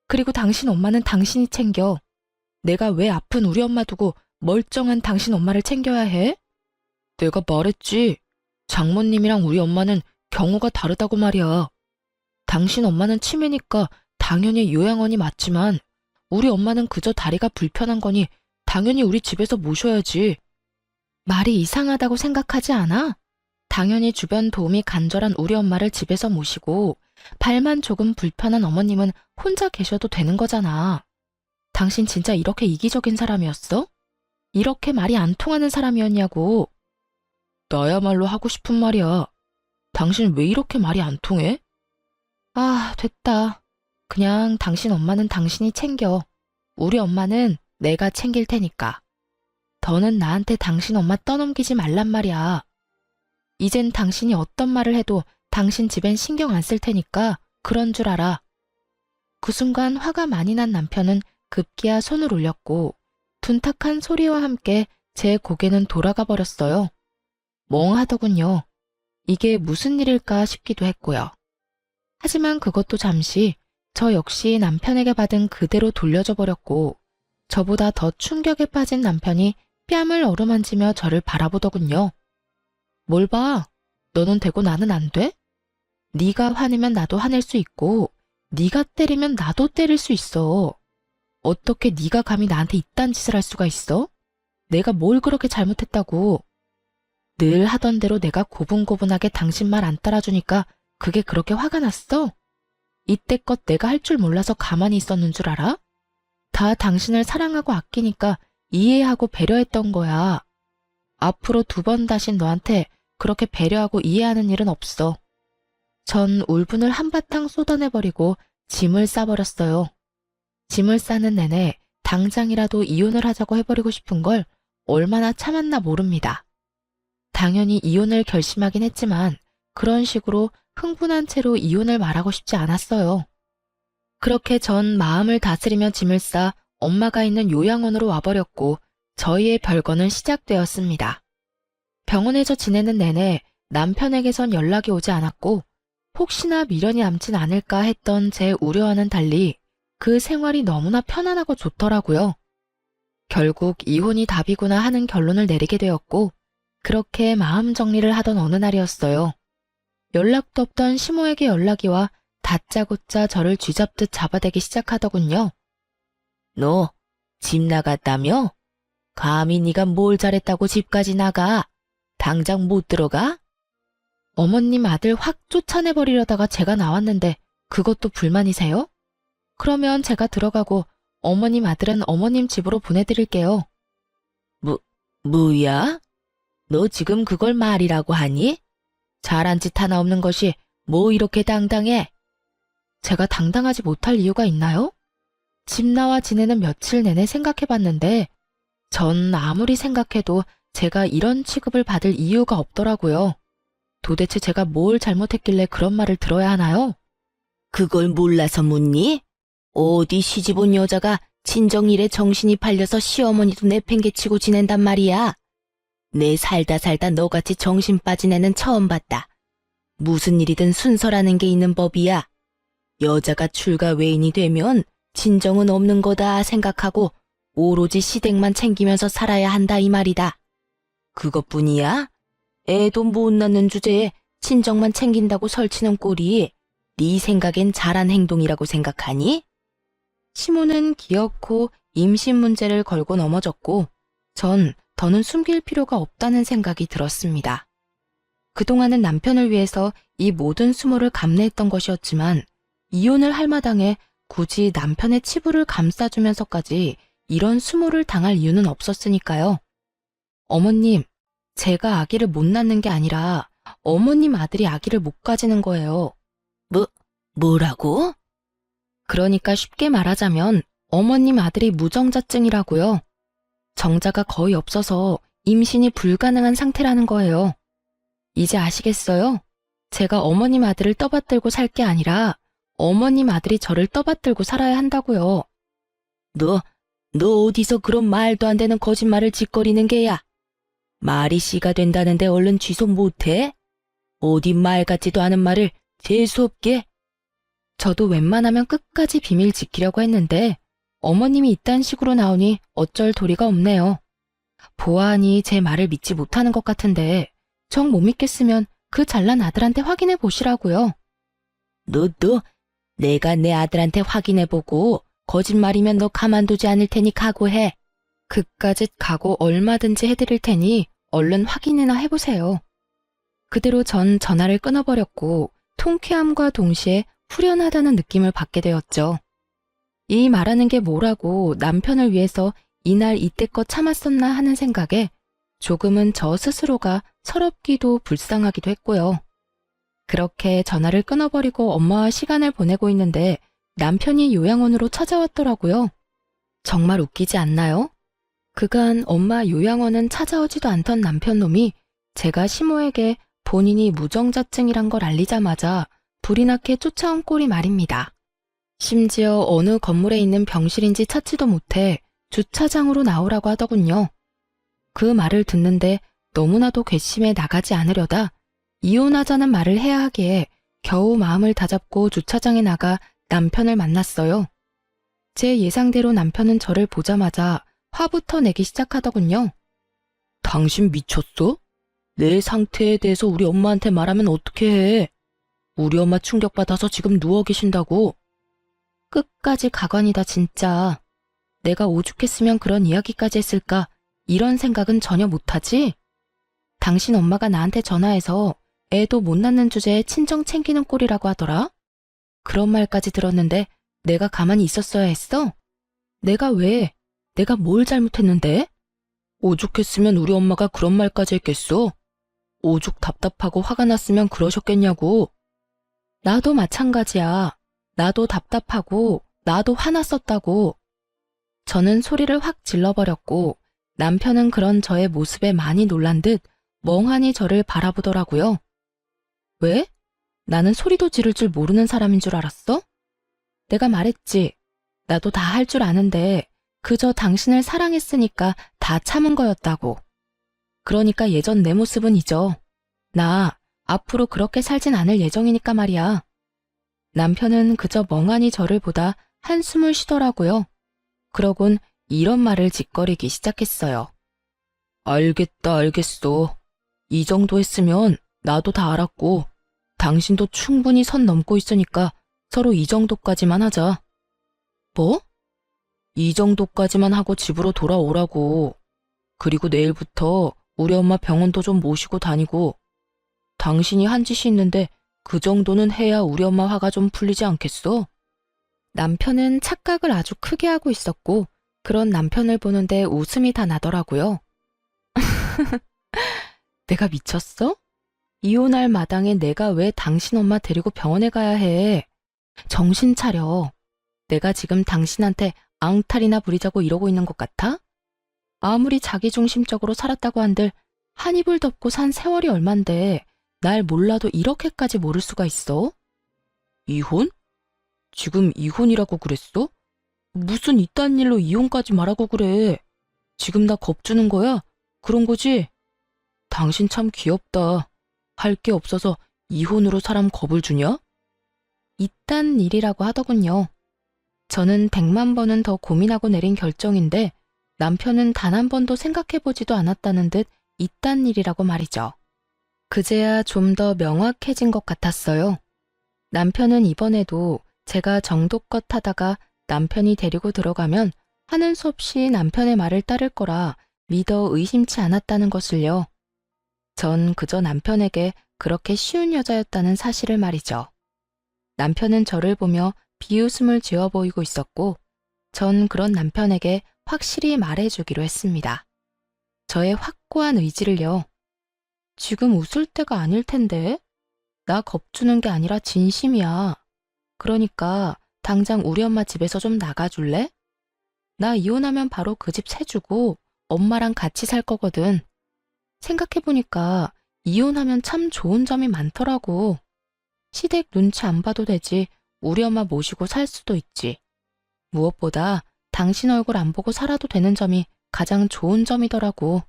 [SPEAKER 1] 그리고 당신 엄마는 당신이 챙겨. 내가 왜 아픈 우리 엄마 두고 멀쩡한 당신 엄마를 챙겨야 해? 내가 말했지. 장모님이랑 우리 엄마는 경우가 다르다고 말이야. 당신 엄마는 치매니까 당연히 요양원이 맞지만 우리 엄마는 그저 다리가 불편한 거니 당연히 우리 집에서 모셔야지. 말이 이상하다고 생각하지 않아? 당연히 주변 도움이 간절한 우리 엄마를 집에서 모시고 발만 조금 불편한 어머님은 혼자 계셔도 되는 거잖아. 당신 진짜 이렇게 이기적인 사람이었어? 이렇게 말이 안 통하는 사람이었냐고. 나야말로 하고 싶은 말이야. 당신 왜 이렇게 말이 안 통해? 아, 됐다. 그냥 당신 엄마는 당신이 챙겨. 우리 엄마는 내가 챙길 테니까. 더는 나한테 당신 엄마 떠넘기지 말란 말이야. 이젠 당신이 어떤 말을 해도 당신 집엔 신경 안 쓸 테니까 그런 줄 알아. 그 순간 화가 많이 난 남편은 급기야 손을 올렸고 둔탁한 소리와 함께 제 고개는 돌아가 버렸어요. 멍하더군요. 이게 무슨 일일까 싶기도 했고요. 하지만 그것도 잠시 저 역시 남편에게 받은 그대로 돌려줘 버렸고 저보다 더 충격에 빠진 남편이 뺨을 어루만지며 저를 바라보더군요. 뭘 봐? 너는 되고 나는 안 돼? 네가 화내면 나도 화낼 수 있고 네가 때리면 나도 때릴 수 있어. 어떻게 네가 감히 나한테 이딴 짓을 할 수가 있어? 내가 뭘 그렇게 잘못했다고. 늘 하던 대로 내가 고분고분하게 당신 말 안 따라주니까 그게 그렇게 화가 났어? 이때껏 내가 할 줄 몰라서 가만히 있었는 줄 알아? 다 당신을 사랑하고 아끼니까 이해하고 배려했던 거야. 앞으로 2번 다신 너한테 그렇게 배려하고 이해하는 일은 없어. 전 울분을 한바탕 쏟아내버리고 짐을 싸버렸어요. 짐을 싸는 내내 당장이라도 이혼을 하자고 해버리고 싶은 걸 얼마나 참았나 모릅니다. 당연히 이혼을 결심하긴 했지만 그런 식으로 흥분한 채로 이혼을 말하고 싶지 않았어요. 그렇게 전 마음을 다스리며 짐을 싸 엄마가 있는 요양원으로 와버렸고 저희의 별거는 시작되었습니다. 병원에서 지내는 내내 남편에게선 연락이 오지 않았고 혹시나 미련이 남진 않을까 했던 제 우려와는 달리 그 생활이 너무나 편안하고 좋더라고요. 결국 이혼이 답이구나 하는 결론을 내리게 되었고 그렇게 마음 정리를 하던 어느 날이었어요. 연락도 없던 시모에게 연락이 와 다짜고짜 저를 쥐잡듯 잡아대기 시작하더군요. 너 집 나갔다며? 감히 네가 뭘 잘했다고 집까지 나가? 당장 못 들어가? 어머님 아들 확 쫓아내버리려다가 제가 나왔는데 그것도 불만이세요? 그러면 제가 들어가고 어머님 아들은 어머님 집으로 보내드릴게요. 뭐야? 너 지금 그걸 말이라고 하니? 잘한 짓 하나 없는 것이 뭐 이렇게 당당해? 제가 당당하지 못할 이유가 있나요? 집 나와 지내는 며칠 내내 생각해봤는데 전 아무리 생각해도 제가 이런 취급을 받을 이유가 없더라고요. 도대체 제가 뭘 잘못했길래 그런 말을 들어야 하나요? 그걸 몰라서 묻니? 어디 시집 온 여자가 친정일에 정신이 팔려서 시어머니도 내팽개치고 지낸단 말이야.
[SPEAKER 2] 내 살다 살다 너같이 정신 빠진 애는 처음 봤다. 무슨 일이든 순서라는 게 있는 법이야. 여자가 출가 외인이 되면 진정은 없는 거다 생각하고 오로지 시댁만 챙기면서 살아야 한다 이 말이다. 그것뿐이야? 애도 못 낳는 주제에 친정만 챙긴다고 설치는 꼴이 네 생각엔 잘한 행동이라고 생각하니?
[SPEAKER 1] 시모는 기어코 임신 문제를 걸고 넘어졌고 전 더는 숨길 필요가 없다는 생각이 들었습니다. 그동안은 남편을 위해서 이 모든 수모를 감내했던 것이었지만 이혼을 할 마당에 굳이 남편의 치부를 감싸주면서까지 이런 수모를 당할 이유는 없었으니까요. 어머님, 제가 아기를 못 낳는 게 아니라 어머님 아들이 아기를 못 가지는 거예요.
[SPEAKER 2] 뭐라고?
[SPEAKER 1] 그러니까 쉽게 말하자면 어머님 아들이 무정자증이라고요. 정자가 거의 없어서 임신이 불가능한 상태라는 거예요. 이제 아시겠어요? 제가 어머님 아들을 떠받들고 살 게 아니라 어머님 아들이 저를 떠받들고 살아야 한다고요.
[SPEAKER 2] 너 어디서 그런 말도 안 되는 거짓말을 짓거리는 게야? 말이 씨가 된다는데 얼른 취소 못해? 어디 말 같지도 않은 말을 재수없게?
[SPEAKER 1] 저도 웬만하면 끝까지 비밀 지키려고 했는데 어머님이 이딴 식으로 나오니 어쩔 도리가 없네요. 보아하니 제 말을 믿지 못하는 것 같은데 정 못 믿겠으면 그 잘난 아들한테 확인해 보시라고요.
[SPEAKER 2] 너 내가 내 아들한테 확인해보고 거짓말이면 너 가만두지 않을 테니 각오해.
[SPEAKER 1] 그까짓 각오 얼마든지 해드릴 테니 얼른 확인이나 해보세요. 그대로 전 전화를 끊어버렸고 통쾌함과 동시에 후련하다는 느낌을 받게 되었죠. 이 말하는 게 뭐라고 남편을 위해서 이날 이때껏 참았었나 하는 생각에 조금은 저 스스로가 서럽기도 불쌍하기도 했고요. 그렇게 전화를 끊어버리고 엄마와 시간을 보내고 있는데 남편이 요양원으로 찾아왔더라고요. 정말 웃기지 않나요? 그간 엄마 요양원은 찾아오지도 않던 남편놈이 제가 시모에게 본인이 무정자증이란 걸 알리자마자 불이 나게 쫓아온 꼴이 말입니다. 심지어 어느 건물에 있는 병실인지 찾지도 못해 주차장으로 나오라고 하더군요. 그 말을 듣는데 너무나도 괘씸해 나가지 않으려다 이혼하자는 말을 해야 하기에 겨우 마음을 다잡고 주차장에 나가 남편을 만났어요. 제 예상대로 남편은 저를 보자마자 화부터 내기 시작하더군요.
[SPEAKER 2] 당신 미쳤어? 내 상태에 대해서 우리 엄마한테 말하면 어떻게 해? 우리 엄마 충격받아서 지금 누워 계신다고.
[SPEAKER 1] 끝까지 가관이다 진짜. 내가 오죽했으면 그런 이야기까지 했을까 이런 생각은 전혀 못하지? 당신 엄마가 나한테 전화해서 애도 못 낳는 주제에 친정 챙기는 꼴이라고 하더라? 그런 말까지 들었는데 내가 가만히 있었어야 했어? 내가 왜? 내가 뭘 잘못했는데?
[SPEAKER 2] 오죽했으면 우리 엄마가 그런 말까지 했겠어? 오죽 답답하고 화가 났으면 그러셨겠냐고.
[SPEAKER 1] 나도 마찬가지야. 나도 답답하고 나도 화났었다고. 저는 소리를 확 질러버렸고 남편은 그런 저의 모습에 많이 놀란 듯 멍하니 저를 바라보더라고요. 왜? 나는 소리도 지를 줄 모르는 사람인 줄 알았어? 내가 말했지. 나도 다 할 줄 아는데 그저 당신을 사랑했으니까 다 참은 거였다고. 그러니까 예전 내 모습은 잊어. 나 앞으로 그렇게 살진 않을 예정이니까 말이야. 남편은 그저 멍하니 저를 보다 한숨을 쉬더라고요. 그러곤 이런 말을 짓거리기 시작했어요.
[SPEAKER 2] 알겠어. 이 정도 했으면 나도 다 알았고 당신도 충분히 선 넘고 있으니까 서로 이 정도까지만 하자.
[SPEAKER 1] 뭐?
[SPEAKER 2] 이 정도까지만 하고 집으로 돌아오라고. 그리고 내일부터 우리 엄마 병원도 좀 모시고 다니고 당신이 한 짓이 있는데 그 정도는 해야 우리 엄마 화가 좀 풀리지 않겠어?
[SPEAKER 1] 남편은 착각을 아주 크게 하고 있었고 그런 남편을 보는데 웃음이 다 나더라고요. 내가 미쳤어? 이혼할 마당에 내가 왜 당신 엄마 데리고 병원에 가야 해? 정신 차려. 내가 지금 당신한테 앙탈이나 부리자고 이러고 있는 것 같아? 아무리 자기중심적으로 살았다고 한들 한 이불 덮고 산 세월이 얼만데 날 몰라도 이렇게까지 모를 수가 있어?
[SPEAKER 2] 이혼? 지금 이혼이라고 그랬어? 무슨 이딴 일로 이혼까지 말하고 그래. 지금 나 겁주는 거야? 그런 거지? 당신 참 귀엽다. 할 게 없어서 이혼으로 사람 겁을 주냐?
[SPEAKER 1] 이딴 일이라고 하더군요. 저는 100만 번은 더 고민하고 내린 결정인데 남편은 단 한 번도 생각해보지도 않았다는 듯 이딴 일이라고 말이죠. 그제야 좀 더 명확해진 것 같았어요. 남편은 이번에도 제가 정도껏 하다가 남편이 데리고 들어가면 하는 수 없이 남편의 말을 따를 거라 믿어 의심치 않았다는 것을요. 전 그저 남편에게 그렇게 쉬운 여자였다는 사실을 말이죠. 남편은 저를 보며 비웃음을 지어 보이고 있었고, 전 그런 남편에게 확실히 말해주기로 했습니다. 저의 확고한 의지를요. 지금 웃을 때가 아닐 텐데? 나 겁주는 게 아니라 진심이야. 그러니까 당장 우리 엄마 집에서 좀 나가줄래? 나 이혼하면 바로 그 집 세주고 엄마랑 같이 살 거거든. 생각해보니까 이혼하면 참 좋은 점이 많더라고. 시댁 눈치 안 봐도 되지. 우리 엄마 모시고 살 수도 있지. 무엇보다 당신 얼굴 안 보고 살아도 되는 점이 가장 좋은 점이더라고.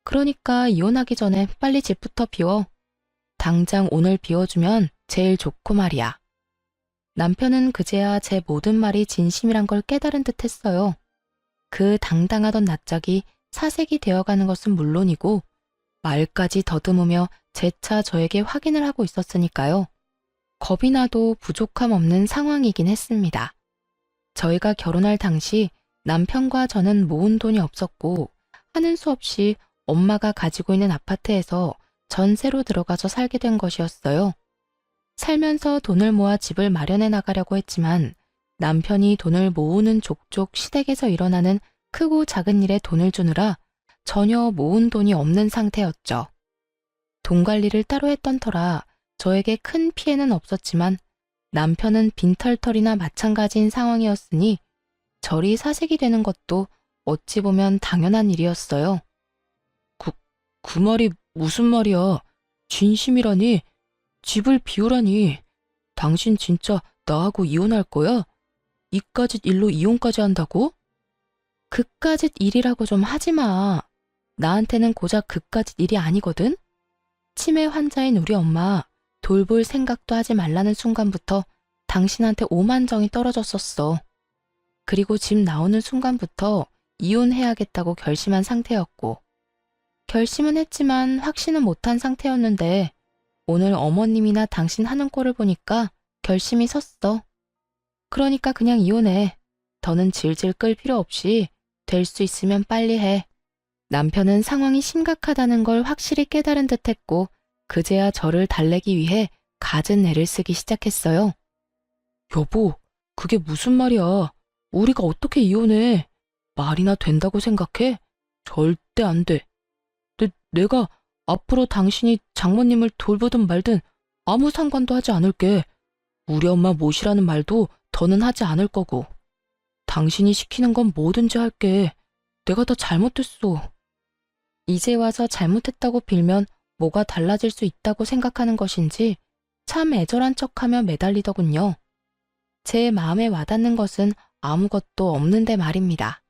[SPEAKER 1] 그러니까 이혼하기 전에 빨리 집부터 비워. 당장 오늘 비워주면 제일 좋고 말이야. 남편은 그제야 제 모든 말이 진심이란 걸 깨달은 듯 했어요. 그 당당하던 낯짝이 사색이 되어가는 것은 물론이고 말까지 더듬으며 재차 저에게 확인을 하고 있었으니까요. 겁이 나도 부족함 없는 상황이긴 했습니다. 저희가 결혼할 당시 남편과 저는 모은 돈이 없었고 하는 수 없이 엄마가 가지고 있는 아파트에서 전세로 들어가서 살게 된 것이었어요. 살면서 돈을 모아 집을 마련해 나가려고 했지만 남편이 돈을 모으는 족족 시댁에서 일어나는 크고 작은 일에 돈을 주느라 전혀 모은 돈이 없는 상태였죠. 돈 관리를 따로 했던 터라 저에게 큰 피해는 없었지만 남편은 빈털털이나 마찬가지인 상황이었으니 저리 사색이 되는 것도 어찌 보면 당연한 일이었어요.
[SPEAKER 2] 그 말이 무슨 말이야? 진심이라니? 집을 비우라니? 당신 진짜 나하고 이혼할 거야? 이까짓 일로 이혼까지 한다고?
[SPEAKER 1] 그까짓 일이라고 좀 하지 마. 나한테는 고작 그까짓 일이 아니거든? 치매 환자인 우리 엄마 돌볼 생각도 하지 말라는 순간부터 당신한테 오만정이 떨어졌었어. 그리고 집 나오는 순간부터 이혼해야겠다고 결심한 상태였고, 결심은 했지만 확신은 못한 상태였는데 오늘 어머님이나 당신 하는 꼴을 보니까 결심이 섰어. 그러니까 그냥 이혼해. 더는 질질 끌 필요 없이 될 수 있으면 빨리 해. 남편은 상황이 심각하다는 걸 확실히 깨달은 듯했고 그제야 저를 달래기 위해 갖은 애를 쓰기 시작했어요.
[SPEAKER 2] 여보, 그게 무슨 말이야? 우리가 어떻게 이혼해? 말이나 된다고 생각해? 절대 안 돼. 내가 앞으로 당신이 장모님을 돌보든 말든 아무 상관도 하지 않을게. 우리 엄마 모시라는 말도 더는 하지 않을 거고. 당신이 시키는 건 뭐든지 할게. 내가 다 잘못했어.
[SPEAKER 1] 이제 와서 잘못했다고 빌면 뭐가 달라질 수 있다고 생각하는 것인지 참 애절한 척하며 매달리더군요. 제 마음에 와닿는 것은 아무것도 없는데 말입니다.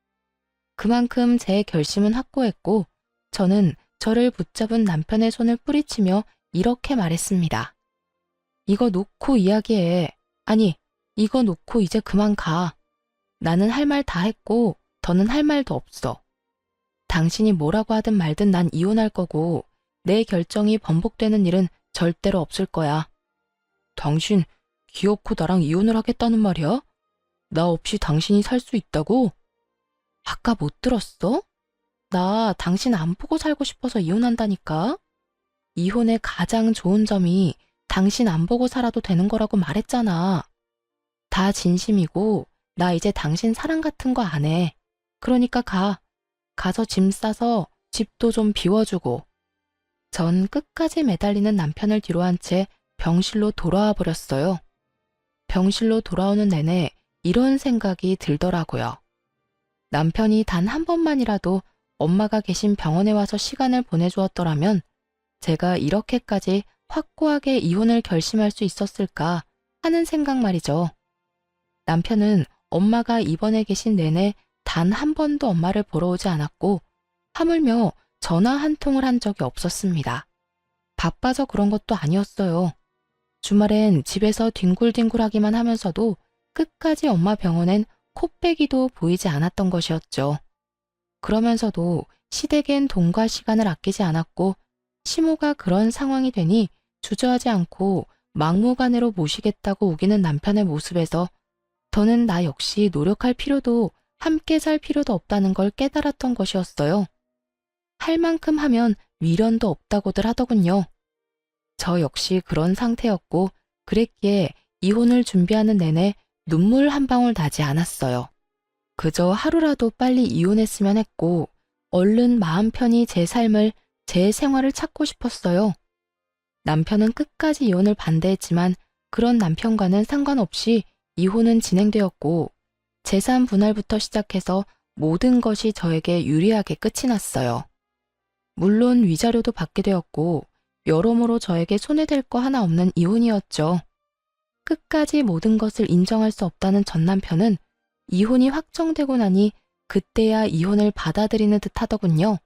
[SPEAKER 1] 그만큼 제 결심은 확고했고 저는 저를 붙잡은 남편의 손을 뿌리치며 이렇게 말했습니다. 이거 놓고 이야기해. 아니, 이거 놓고 이제 그만 가. 나는 할 말 다 했고 더는 할 말도 없어. 당신이 뭐라고 하든 말든 난 이혼할 거고 내 결정이 번복되는 일은 절대로 없을 거야.
[SPEAKER 2] 당신 기어코 나랑 이혼을 하겠다는 말이야? 나 없이 당신이 살 수 있다고?
[SPEAKER 1] 아까 못 들었어? 나 당신 안 보고 살고 싶어서 이혼한다니까? 이혼의 가장 좋은 점이 당신 안 보고 살아도 되는 거라고 말했잖아. 다 진심이고 나 이제 당신 사랑 같은 거 안 해. 그러니까 가. 가서 짐 싸서 집도 좀 비워주고. 전 끝까지 매달리는 남편을 뒤로 한 채 병실로 돌아와 버렸어요. 병실로 돌아오는 내내 이런 생각이 들더라고요. 남편이 단 한 번만이라도 엄마가 계신 병원에 와서 시간을 보내주었더라면 제가 이렇게까지 확고하게 이혼을 결심할 수 있었을까 하는 생각 말이죠. 남편은 엄마가 입원해 계신 내내 단 한 번도 엄마를 보러 오지 않았고 하물며 전화 한 통을 한 적이 없었습니다. 바빠서 그런 것도 아니었어요. 주말엔 집에서 뒹굴뒹굴하기만 하면서도 끝까지 엄마 병원엔 코빼기도 보이지 않았던 것이었죠. 그러면서도 시댁엔 돈과 시간을 아끼지 않았고 시모가 그런 상황이 되니 주저하지 않고 막무가내로 모시겠다고 우기는 남편의 모습에서 더는 나 역시 노력할 필요도 함께 살 필요도 없다는 걸 깨달았던 것이었어요. 할 만큼 하면 미련도 없다고들 하더군요. 저 역시 그런 상태였고 그랬기에 이혼을 준비하는 내내 눈물 한 방울 나지 않았어요. 그저 하루라도 빨리 이혼했으면 했고 얼른 마음 편히 제 삶을, 제 생활을 찾고 싶었어요. 남편은 끝까지 이혼을 반대했지만 그런 남편과는 상관없이 이혼은 진행되었고 재산 분할부터 시작해서 모든 것이 저에게 유리하게 끝이 났어요. 물론 위자료도 받게 되었고 여러모로 저에게 손해될 거 하나 없는 이혼이었죠. 끝까지 모든 것을 인정할 수 없다는 전 남편은 이혼이 확정되고 나니 그때야 이혼을 받아들이는 듯 하더군요.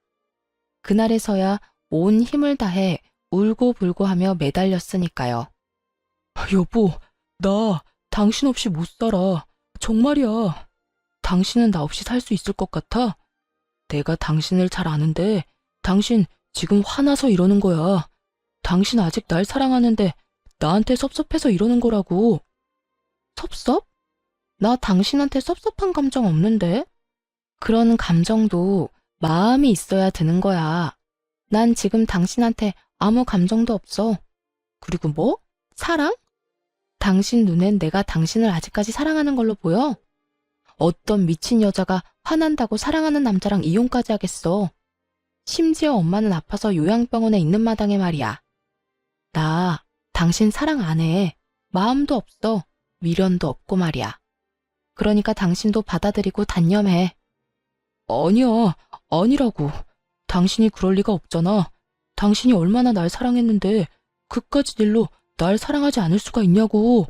[SPEAKER 1] 그날에서야 온 힘을 다해 울고불고 하며 매달렸으니까요. 여보, 나 당신 없이 못 살아. 정말이야. 당신은 나 없이 살 수 있을 것 같아? 내가 당신을 잘 아는데 당신 지금 화나서 이러는 거야. 당신 아직 날 사랑하는데 나한테 섭섭해서 이러는 거라고. 섭섭? 나 당신한테 섭섭한 감정 없는데? 그런 감정도 마음이 있어야 드는 거야. 난 지금 당신한테 아무 감정도 없어. 그리고 뭐? 사랑? 당신 눈엔 내가 당신을 아직까지 사랑하는 걸로 보여? 어떤 미친 여자가 화난다고 사랑하는 남자랑 이혼까지 하겠어. 심지어 엄마는 아파서 요양병원에 있는 마당에 말이야. 나 당신 사랑 안 해. 마음도 없어. 미련도 없고 말이야. 그러니까 당신도 받아들이고 단념해. 아니야, 아니라고. 당신이 그럴 리가 없잖아. 당신이 얼마나 날 사랑했는데 그까짓 일로 날 사랑하지 않을 수가 있냐고.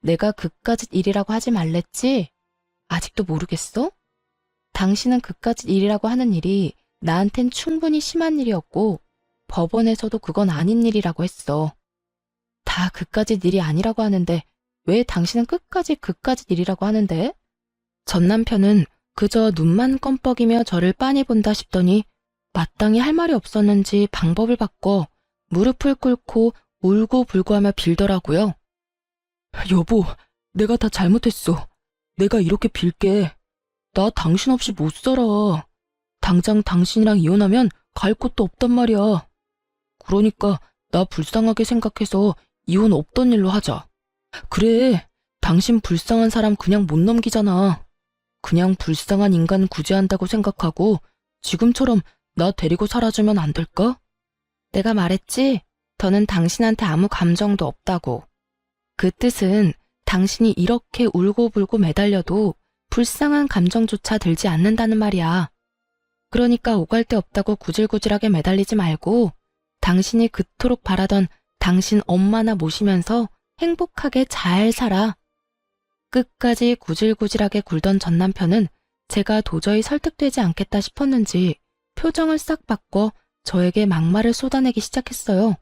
[SPEAKER 1] 내가 그까짓 일이라고 하지 말랬지? 아직도 모르겠어? 당신은 그까짓 일이라고 하는 일이 나한텐 충분히 심한 일이었고 법원에서도 그건 아닌 일이라고 했어. 다 그까짓 일이 아니라고 하는데 왜 당신은 끝까지 그까짓 일이라고 하는데? 전 남편은 그저 눈만 껌뻑이며 저를 빤히 본다 싶더니 마땅히 할 말이 없었는지 방법을 바꿔 무릎을 꿇고 울고불고 하며 빌더라고요. 여보, 내가 다 잘못했어. 내가 이렇게 빌게. 나 당신 없이 못 살아. 당장 당신이랑 이혼하면 갈 곳도 없단 말이야. 그러니까 나 불쌍하게 생각해서 이혼 없던 일로 하자. 그래, 당신 불쌍한 사람 그냥 못 넘기잖아. 그냥 불쌍한 인간 구제한다고 생각하고 지금처럼 나 데리고 살아주면 안 될까? 내가 말했지? 더는 당신한테 아무 감정도 없다고. 그 뜻은 당신이 이렇게 울고불고 매달려도 불쌍한 감정조차 들지 않는다는 말이야. 그러니까 오갈 데 없다고 구질구질하게 매달리지 말고 당신이 그토록 바라던 당신 엄마나 모시면서 행복하게 잘 살아. 끝까지 구질구질하게 굴던 전 남편은 제가 도저히 설득되지 않겠다 싶었는지 표정을 싹 바꿔 저에게 막말을 쏟아내기 시작했어요.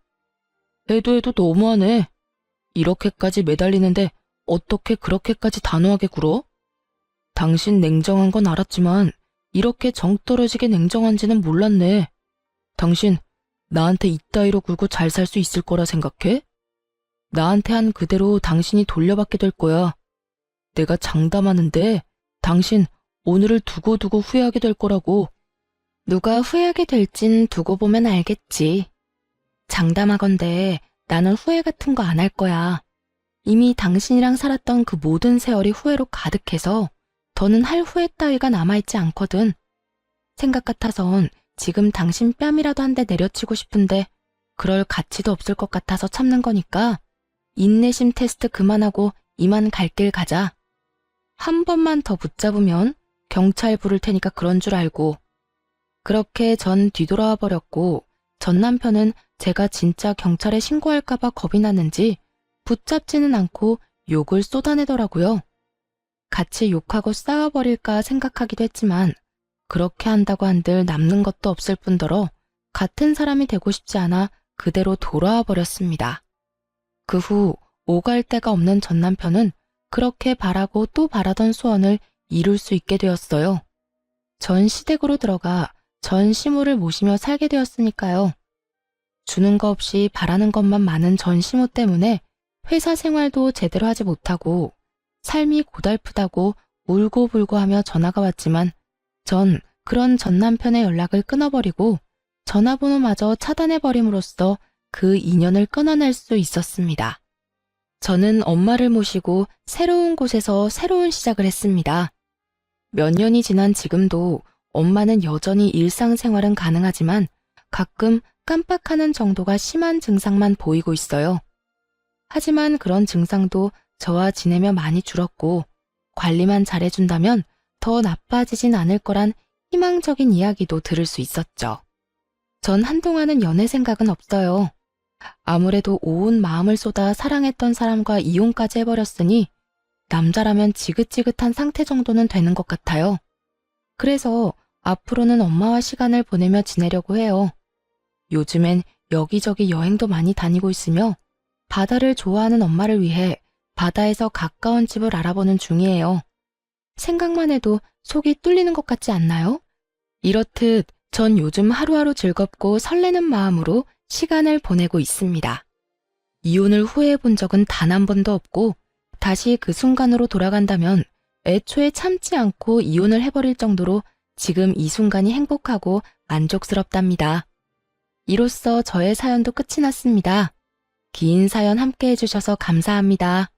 [SPEAKER 1] 해도 너무하네. 이렇게까지 매달리는데 어떻게 그렇게까지 단호하게 굴어? 당신 냉정한 건 알았지만 이렇게 정 떨어지게 냉정한지는 몰랐네. 당신 나한테 이따위로 굴고 잘 살 수 있을 거라 생각해? 나한테 한 그대로 당신이 돌려받게 될 거야. 내가 장담하는데 당신 오늘을 두고두고 후회하게 될 거라고. 누가 후회하게 될진 두고 보면 알겠지. 장담하건대 나는 후회 같은 거 안 할 거야. 이미 당신이랑 살았던 그 모든 세월이 후회로 가득해서 더는 할 후회 따위가 남아있지 않거든. 생각 같아선 지금 당신 뺨이라도 한 대 내려치고 싶은데 그럴 가치도 없을 것 같아서 참는 거니까 인내심 테스트 그만하고 이만 갈 길 가자. 한 번만 더 붙잡으면 경찰 부를 테니까 그런 줄 알고. 그렇게 전 뒤돌아와 버렸고 전 남편은 제가 진짜 경찰에 신고할까봐 겁이 났는지 붙잡지는 않고 욕을 쏟아내더라고요. 같이 욕하고 싸워버릴까 생각하기도 했지만 그렇게 한다고 한들 남는 것도 없을 뿐더러 같은 사람이 되고 싶지 않아 그대로 돌아와 버렸습니다. 그 후 오갈 데가 없는 전 남편은 그렇게 바라고 또 바라던 소원을 이룰 수 있게 되었어요. 전 시댁으로 들어가 전 시모를 모시며 살게 되었으니까요. 주는 거 없이 바라는 것만 많은 전 시모 때문에 회사 생활도 제대로 하지 못하고 삶이 고달프다고 울고불고 하며 전화가 왔지만 전 그런 전 남편의 연락을 끊어버리고 전화번호마저 차단해버림으로써 그 인연을 끊어낼 수 있었습니다. 저는 엄마를 모시고 새로운 곳에서 새로운 시작을 했습니다. 몇 년이 지난 지금도 엄마는 여전히 일상생활은 가능하지만 가끔 깜빡하는 정도가 심한 증상만 보이고 있어요. 하지만 그런 증상도 저와 지내며 많이 줄었고 관리만 잘해준다면 더 나빠지진 않을 거란 희망적인 이야기도 들을 수 있었죠. 전 한동안은 연애 생각은 없어요. 아무래도 온 마음을 쏟아 사랑했던 사람과 이혼까지 해버렸으니 남자라면 지긋지긋한 상태 정도는 되는 것 같아요. 그래서 앞으로는 엄마와 시간을 보내며 지내려고 해요. 요즘엔 여기저기 여행도 많이 다니고 있으며 바다를 좋아하는 엄마를 위해 바다에서 가까운 집을 알아보는 중이에요. 생각만 해도 속이 뚫리는 것 같지 않나요? 이렇듯 전 요즘 하루하루 즐겁고 설레는 마음으로 시간을 보내고 있습니다. 이혼을 후회해 본 적은 단 한 번도 없고 다시 그 순간으로 돌아간다면 애초에 참지 않고 이혼을 해버릴 정도로 지금 이 순간이 행복하고 만족스럽답니다. 이로써 저의 사연도 끝이 났습니다. 긴 사연 함께 해주셔서 감사합니다.